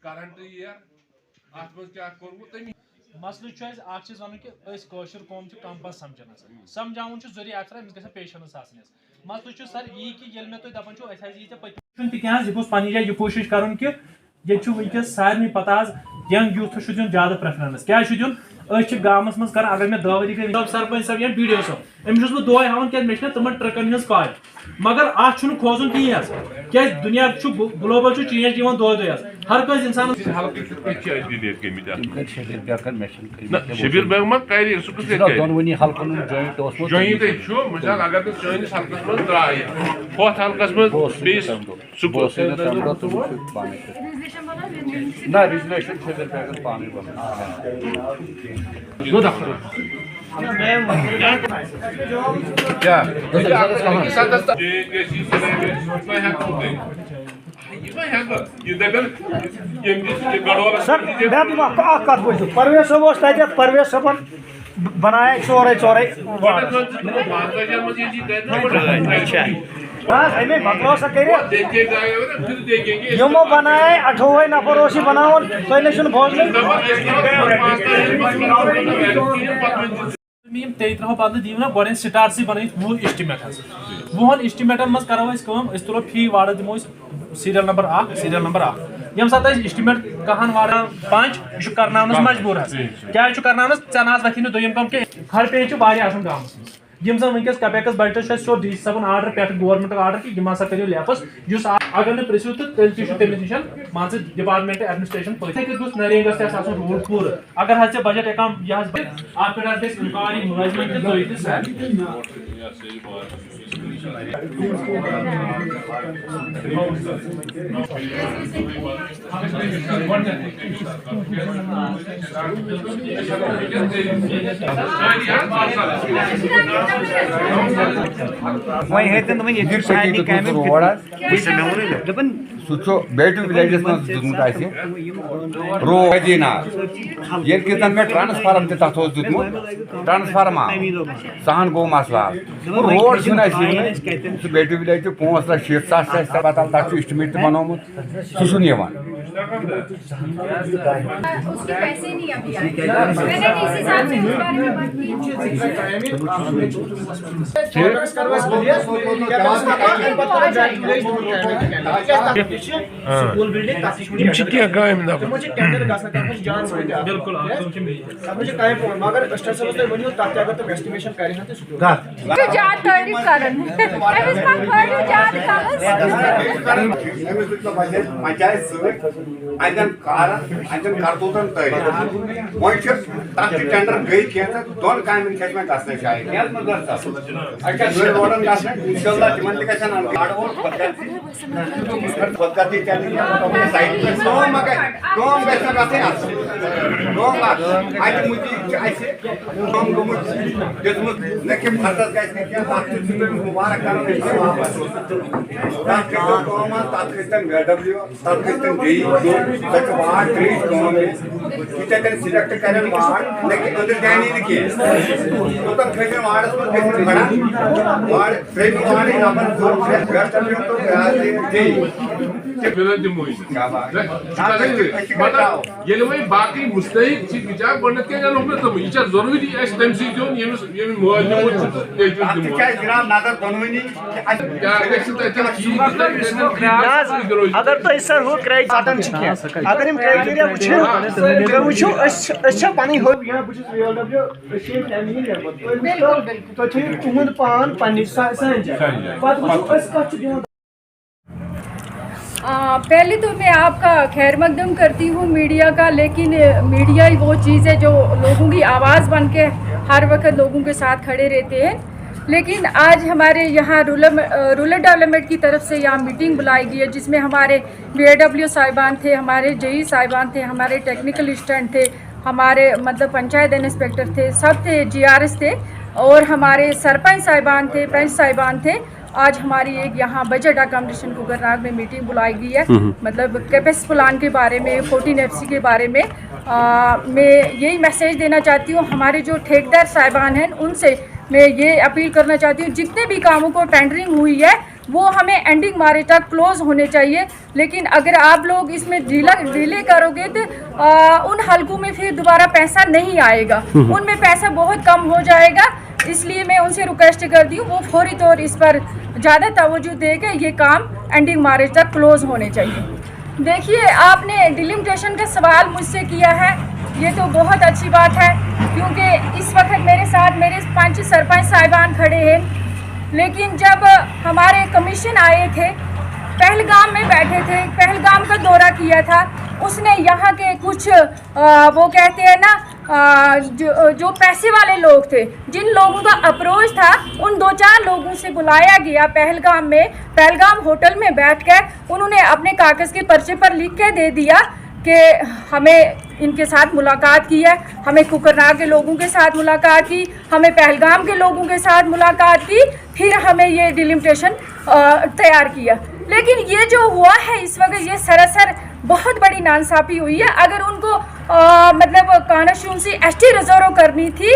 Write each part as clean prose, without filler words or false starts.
Current یہ ات مز کیا کورمت تمی مسلہ اخ چیز ون کہ قوم کم پہ سمجھان سمجھاؤن ضروری اکثر امس گھس پیشنس آسن مسلہ سر یہ کہ یل مے تھی دپان یہ پتہ تکیاز یہ گوس پنہ جائے یہ کوشش کرن کہ یہ ونکس سارے پتہ ینگ یوتھ دن زیادہ پریفرنس کیا دن گامس مز کر اگر میں دعوی گئی سرپنچ صاحب یا بی ڈی او صاحب امس بہ دعائے ہاؤن کہ مے تمن ٹرکن ہز کال مگر ات کھوزن کہین کیا دنیا گلوبل چینج دِوان دۄہے دۄہے ہر کٲنٛسہِ انسانس شبیر بیگ ما کر سہ دونونی حلقن جوائنٹ جوائنٹ مثال اگر سٲنِس حلقس منٛز درٛاے ہُتھ حلقس منٛز بیٚیِس نہ ریزویشن شبیر بیگن پانے سر پرویز صاحب پرویز صاحب بنائے ژورے امی مکلو سا کرمو بنائے 28 نفر اس بناون تھی نشن بوزن 13 بدل دیو گۄڈٕ سٹار سی بنٲیِتھ 20 اسٹِمیٹ حظ 20 اسٹِمیٹن منٛز کرو أسۍ تُلو فی وارڈ دِمو أسۍ سیریل نمبر 1 ییٚمہِ ساتہٕ أسۍ اسٹِمیٹ کہن وارڈن 5 یہِ چھُ کرناونس مجبوٗر حظ کیٛازِ چھُ کرناونس ژےٚ نہ حظ وتھی نہٕ دوٚیِم کٲم کینٛہہ کھڑ پیش چھِ واریاہ آسان گامس منٛز یم زن ونکس کپیکس بجٹس سیود ڈی سی صاحبن آرڈر پہ گورنمنٹ آرڈر کہ یم ہسا کرو لیپس اس اگر نہ پرسو تو تیل تمس نش مان ڈپارٹمنٹ ایڈمنسٹریشن پتہ گوس نریگس تہ آسن رول پور اگر حظ بجٹ اکام یہ حظ ات پہ گژھِ انکوائری ملازمن تہ تُہۍ تہ سر سہ بیٹو ولیجس مز دتمت رو مدینہ یل کتن میں ٹرانسفارم تہ تر دتمت ٹرانسفارم آو سہن گو مسلہ روڈ سہ بیٹو ولیج 5,60,000 پتہ تک اسٹمیٹ تہ بنومت سہ کرتوتن تعریف وی تک ٹینڈر گئی کی دون کامن میں گھنٹے جائے روڈن گھنٹے انشاء اللہ تمہن وارڈ ترین سلیکٹ کریں وارڈ لیکن ادر جانے اوتن کھن وارڈس من بڑا وارڈ تریم وارڈ نمبر باقی مستحق بچار گۄڈنیٚتھ کیٛازِ انوکھ نہٕ تِم یہِ چھا ضروٗری اَسہِ تٔمۍ سٕے دیُن ییٚمِس مٲلۍ نِمُت چھُ جناب نظر دۄنوٕنی اگر تھی سر ہُہ کرائٹیریا اگر یم کرائٹیریا وٕچھو أسۍ پنٕنۍ تُہُنٛد پان پننہِ سانہِ جایہِ پتہٕ وٕچھو أسۍ کتھ چھِ دِوان. پہلے تو میں آپ کا خیر مقدم کرتی ہوں میڈیا کا، لیکن میڈیا ہی وہ چیز ہے جو لوگوں کی آواز بن کے ہر وقت لوگوں کے ساتھ کھڑے رہتے ہیں. لیکن آج ہمارے یہاں رورل ڈیولپمنٹ کی طرف سے یہاں میٹنگ بلائی گئی ہے جس میں ہمارے بی اے ڈبلیو صاحبان تھے، ہمارے جے ای صاحبان تھے، ہمارے ٹیکنیکل اسسٹنٹ تھے، ہمارے پنچایت انسپیکٹر تھے، سب تھے، جی آر ایس تھے، اور ہمارے سرپنچ صاحبان تھے، پنچ صاحبان تھے. آج ہماری ایک یہاں بجٹ اکامڈیشن کوکرناگ میں میٹنگ بلائی گئی ہے، کیپیکس پلان کے بارے میں، 14 FC کے بارے میں. میں یہی میسیج دینا چاہتی ہوں ہمارے جو ٹھیکیدار صاحبان ہیں ان سے میں یہ اپیل کرنا چاہتی ہوں جتنے بھی کاموں کو ٹینڈرنگ ہوئی ہے वो हमें एंडिंग मार्च तक क्लोज होने चाहिए। लेकिन अगर आप लोग इसमें डिले करोगे तो उन हलकों में फिर दोबारा पैसा नहीं आएगा, उनमें पैसा बहुत कम हो जाएगा। इसलिए मैं उनसे रिक्वेस्ट करती हूँ वो फौरी तौर इस पर ज़्यादा तवज्जो देकर ये काम एंडिंग मार्च तक क्लोज होने चाहिए। देखिए, आपने डिलिमिटेशन का सवाल मुझसे किया है, ये तो बहुत अच्छी बात है, क्योंकि इस वक्त मेरे साथ मेरे 5 सरपंच साहिबान खड़े हैं। लेकिन जब हमारे कमीशन आए थे, पहलगाम में बैठे थे, पहलगाम का दौरा किया था, उसने यहाँ के कुछ वो कहते हैं ना जो पैसे वाले लोग थे, जिन लोगों का अप्रोच था, उन 2-4 लोगों से बुलाया गया पहलगाम में, पहलगाम होटल में बैठकर उन्होंने अपने कागज़ के पर्चे पर लिख के दे दिया कि हमें इनके साथ मुलाकात की है, हमें कुकरनाग के लोगों के साथ मुलाकात की, हमें पहलगाम के लोगों के साथ मुलाकात की, फिर हमें ये डिलिमिटेशन तैयार किया। लेकिन ये जो हुआ है इस वक्त, ये सरासर बहुत बड़ी नाइंसाफ़ी हुई है। अगर उनको मतलब कॉन्स्टिट्यूंसी एसटी रिजर्व करनी थी,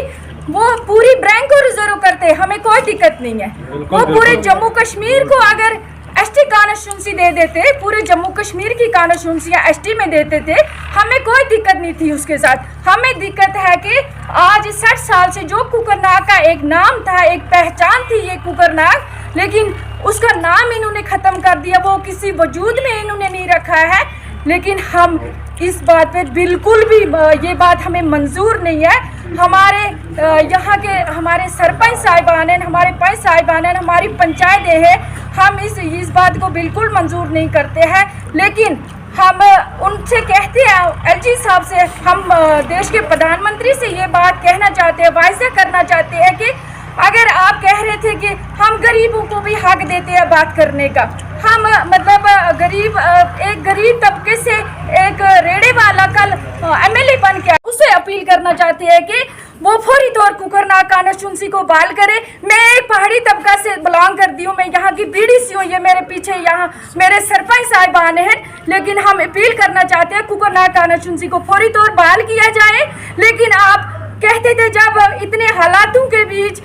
वो पूरी ब्रांच को रिजर्व करते, हमें कोई दिक्कत नहीं है। वो पूरे जम्मू कश्मीर को अगर एसटी कॉन्स्टिट्यूंसी दे देते, पूरे जम्मू कश्मीर की कॉन्स्टिट्यूंसियाँ एसटी में देते थे, हमें कोई दिक्कत नहीं थी उसके साथ। हमें दिक्कत है कि आज 60 साल से जो कुकरनाग का एक नाम था, एक पहचान थी ये कुकरनाग, लेकिन उसका नाम इन्होंने ख़त्म कर दिया, वो किसी वजूद में इन्होंने नहीं रखा है। लेकिन हम इस बात पे बिल्कुल भी ये बात हमें मंजूर नहीं है। हमारे यहाँ के हमारे सरपंच साहिबान हैं, हमारे पंच साहिबान हैं, हमारी पंचायतें हैं, हम इस बात को बिल्कुल मंजूर नहीं करते हैं। लेकिन हम उनसे कहते हैं, एलजी साहब से, हम देश के प्रधानमंत्री से ये बात कहना चाहते हैं, वायदा करना चाहते हैं कि अगर आप कह रहे थे कि हम गरीबों को भी हक देते हैं बात करने का, हम मतलब एक गरीब तबके से एक रेड़े वाला कल एमएलए बन के उससे अपील करना चाहते हैं कि वो फौरी तौर कुकरनाग कॉन्स्टिट्यूंसी को बहाल करे। मैं एक पहाड़ी तबका से बिलोंग करती हूँ, मैं यहाँ की बीडीसी हूँ, ये मेरे पीछे यहाँ मेरे सरपंच साहिबान हैं। लेकिन हम अपील करना चाहते हैं कुकरनाग कॉन्स्टिट्यूंसी को फौरी तौर बहाल किया जाए। लेकिन आप कहते थे जब इतने हालातों के बीच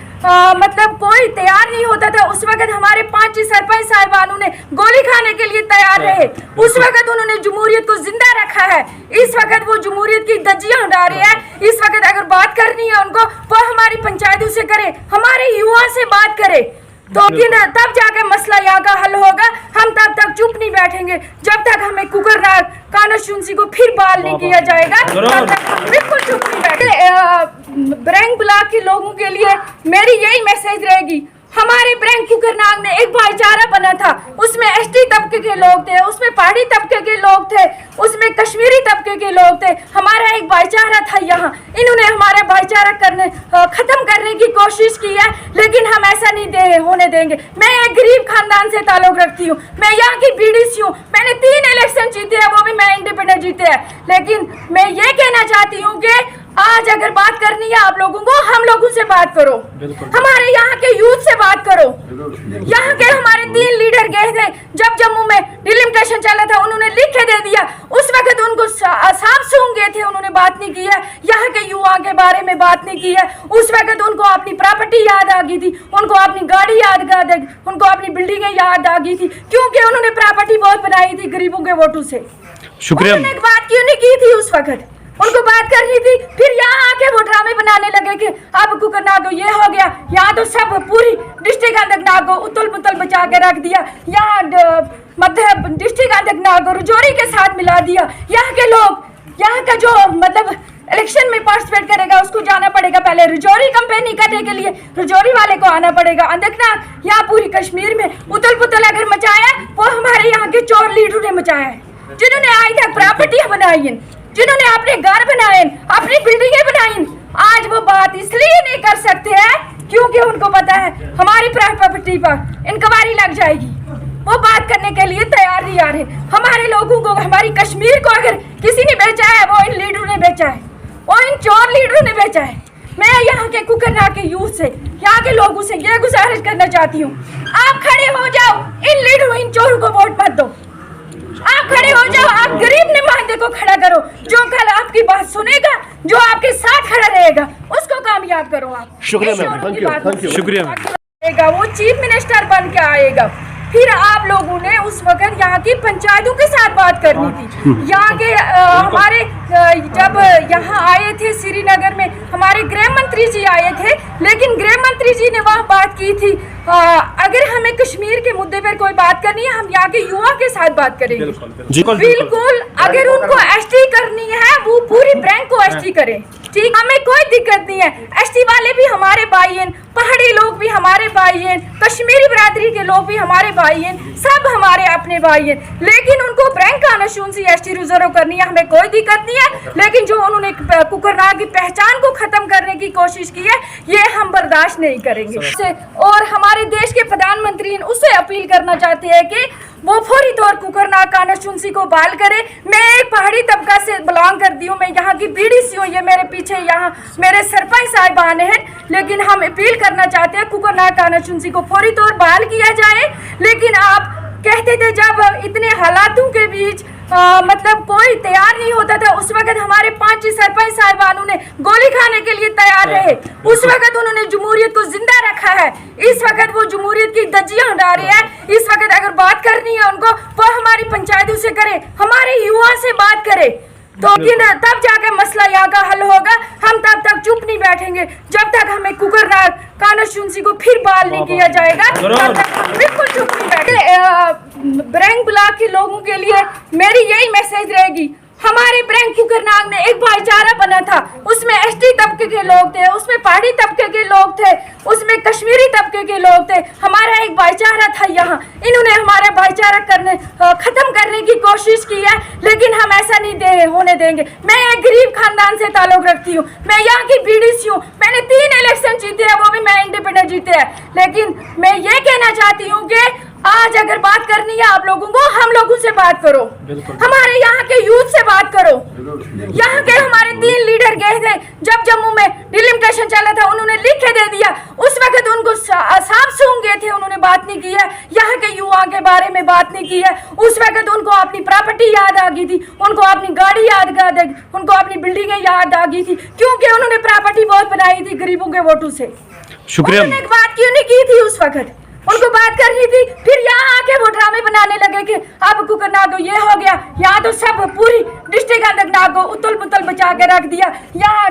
मतलब कोई तैयार नहीं होता था, उस वक्त हमारे 5 सरपंच साहिबानों ने गोली खाने के लिए तैयार रहे, उस वक्त उन्होंने जमहूरियत को जिंदा रखा है। इस वक्त वो जमहूरियत की धज्जियां उड़ा रहे हैं। इस वक्त अगर बात करनी है उनको, वो हमारी पंचायतों से करे, हमारे युवा से बात करे, तो तब जाके मसला यहाँ का हल होगा। हम तब तक चुप नहीं बैठेंगे जब तक हमें कुकरनाग कॉन्स्टिट्यूंसी को फिर बहाल नहीं किया जाएगा, तब तक हम बिल्कुल चुप नहीं बैठे। ब्रैंक ब्लॉक के लोगों के लिए मेरी यही मैसेज रहेगी, हमारे ब्रैंक कुकरनाग में एक भाईचारा बना था, उसमें एसटी तबके के लोग थे, उसमें पहाड़ी तबके के लोग थे, उसमें कश्मीरी तबके के लोग थे, हमारा एक भाईचारा था यहाँ। इन्होंने हमारा भाईचारा खत्म करने की कोशिश की है, लेकिन हम ऐसा नहीं होने देंगे। मैं एक गरीब खानदान से ताल्लुक रखती हूँ, मैं यहाँ की बीडीसी हूँ, मैंने 3 इलेक्शन जीते हैं, वो भी मैं इंडिपेंडेंट जीते हैं। लेकिन मैं ये कहना चाहती हूँ कि आज अगर बात करनी है आप लोगों को, हम लोगों से बात करो, हमारे यहाँ के यूथ से बात करो। यहाँ के हमारे 3 लीडर गए थे जब जम्मू में डिलिमिटेशन चला था, उन्होंने लिख के दे दिया, उस वक्त उनको सांप सूंघ गए थे, उन्होंने बात नहीं की है, यहाँ के युवा के बारे में बात नहीं की है। उस वक्त उनको अपनी प्रॉपर्टी याद आ गई थी, उनको अपनी गाड़ी याद आ गई, उनको अपनी बिल्डिंगें याद आ गई थी, क्योंकि उन्होंने प्रॉपर्टी बहुत बनाई थी गरीबों के वोटों से। शुक्रिया। उन्होंने बात क्यों नहीं की थी उस वक्त, उनको बात करनी थी। फिर यहाँ आके वो ड्रामे बनाने लगे कि अब कुकरनाग ये हो गया, यहाँ तो सब पूरी डिस्ट्रिक्ट अनंतनाग को उतल पुतल बचा के रख दिया, यहाँ मध्य डिस्ट्रिक्ट अनंतनाग को रजौरी के साथ मिला दिया। यहाँ के लोग, यहाँ का जो मतलब इलेक्शन में पार्टिसिपेट करेगा उसको जाना पड़ेगा पहले रजौरी कैंपेन करने के लिए, रजौरी वाले को आना पड़ेगा। अनंतनाग यहाँ पूरी कश्मीर में उतल पुतल अगर मचाया, वो हमारे यहाँ के चोर लीडरों ने मचाया है, जिन्होंने आज तक प्रॉपर्टियां बनाई हैं, जिन्होंने अपने घर बनाए, अपनी बिल्डिंगें बनाई। आज वो बात इसलिए नहीं कर सकते हैं क्योंकि उनको पता है हमारी प्रॉपर्टी पर इंक्वायरी लग जाएगी, वो बात करने के लिए तैयार नहीं आ रहे। हमारे लोगों को, हमारी कश्मीर को अगर किसी ने बेचा है, वो इन लीडरों ने बेचा है, वो इन चोर लीडरों ने बेचा है। मैं यहाँ के कुकरनाग के यूथ से, यहाँ के लोगों से ये गुजारिश करना चाहती हूँ, आप खड़े हो जाओ, इन लीडरों, इन चोरों को वोट मत दो। आप खड़े हो जाओ, आप गरीब नुमाइंदे को खड़ा करो, जो कल आपकी बात सुनेगा, जो आपके साथ खड़ा रहेगा, उसको कामयाब करो। आप शुक्रिया मैम, थैंक यू, शुक्रिया। वो चीफ मिनिस्टर बन के आएगा, फिर आप लोगों ने उस वक्त यहाँ की पंचायतों के साथ बात करनी थी। यहाँ के हमारे जब यहाँ आए थे श्रीनगर में हमारे गृह मंत्री जी आए थे, लेकिन गृह मंत्री जी ने वहाँ बात की थी अगर हमें कश्मीर के मुद्दे पर कोई बात करनी है हम यहाँ के युवा के साथ बात करेंगे। बिल्कुल, अगर उनको एसटी करनी है वो पूरी बैंक को एसटी करें, ठीक, हमें कोई दिक्कत नहीं है। एसटी वाले भी हमारे भाई हैं, पहाड़ी लोग भी हमारे भाई हैं, कश्मीरी बिरादरी के लोग भी हमारे भाई हैं, सब हमारे अपने भाई हैं, लेकिन उनको बैंक का नशून सी एसटी रिजर्व करनी है, हमें कोई दिक्कत नहीं है। लेकिन जो उन्होंने कुकरनाग की पहचान को खत्म करने की कोशिश की है ये हम बर्दाश्त नहीं करेंगे। और हमारे देश के प्रधानमंत्री उससे अपील करना चाहते हैं कि वो फौरी तौर कुकरनाग कानाचुनसी को बहाल करे। मैं एक पहाड़ी तबका से बिलोंग करती हूँ, मैं यहाँ की बीडीसी हूँ, ये मेरे पीछे यहाँ मेरे सरपंच साहिबान हैं, लेकिन हम अपील करना चाहते हैं कुकरनाग कानाचुनसी को फौरी तौर बहाल किया जाए। लेकिन आप कहते थे जब इतने हालातों के बीच मतलब कोई तैयार नहीं होता था, उस वक्त हमारे 5 सरपंच साहिबानों ने गोली खाने के लिए तैयार रहे, उस वक्त उन्होंने जमहूरियत को जिंदा रखा है। इस वक्त वो जमहूरियत की धज्जियां उड़ा रहे हैं। इस वक्त अगर बात करनी है उनको वो हमारी पंचायतों से करे, हमारे युवा से बात करे, तो तब जाके मसला यहाँ का हल होगा। हम तब तक चुप नहीं बैठेंगे जब तक हमें कुकरनाग कानाचुनसी को फिर बहाल नहीं किया जाएगा, तब तक हम बिल्कुल चुप नहीं बैठेंगे। ब्रैंक ब्लॉक के लोगों के लिए मेरी यही मैसेज रहेगी, हमारे ब्रैंक कुकरनाग में एक भाईचारा बना था, उसमें एसटी तबके के लोग थे, उसमें पहाड़ी तबके के लोग थे, उसमें कश्मीरी तबके के लोग थे, हमारा एक भाईचारा था यहाँ। इन्होंने हमारा भाईचारा खत्म करने की कोशिश की है, लेकिन हम ऐसा नहीं होने देंगे। मैं एक गरीब खानदान से ताल्लुक रखती हूँ, मैं यहाँ की बीडीसी हूँ, मैंने 3 इलेक्शन जीते हैं, वो भी मैं इंडिपेंडेंट जीते हैं। लेकिन मैं ये कहना चाहती हूँ कि आज अगर बात करनी है आप लोगों को, हम लोगों से बात करो, हमारे यहाँ के यूथ से बात करो। यहाँ के हमारे 3 लीडर गए थे जब जम्मू में डिलिमिटेशन चला था, उन्होंने लिख के दे दिया, उस वक्त उनको सांप सूंघ गए थे, उन्होंने बात नहीं की है, यहाँ के युवा के बारे में बात नहीं की है। उस वक्त उनको अपनी प्रॉपर्टी याद आ गई थी, उनको अपनी गाड़ी याद आ गई, उनको अपनी बिल्डिंगें याद आ गई थी, क्योंकि उन्होंने प्रॉपर्टी बहुत बनाई थी गरीबों के वोटों से। शुक्रिया। उन्होंने बात क्यों नहीं की थी उस वक्त, उनको बात करनी थी। फिर यहाँ आके वो ड्रामे बनाने लगे कि अब कुकरनाग ये हो गया, यहाँ तो सब पूरी डिस्ट्रिक्ट अनंतनाग को उतल पुतल बचा के रख दिया, यहाँ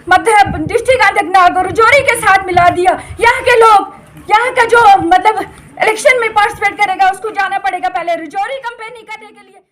मध्य डिस्ट्रिक्ट अनंतनाग को रजौरी के साथ मिला दिया। यहाँ के लोग, यहाँ का जो मतलब इलेक्शन में पार्टिसिपेट करेगा उसको जाना पड़ेगा पहले रजौरी कैंपेनिंग करने के लिए।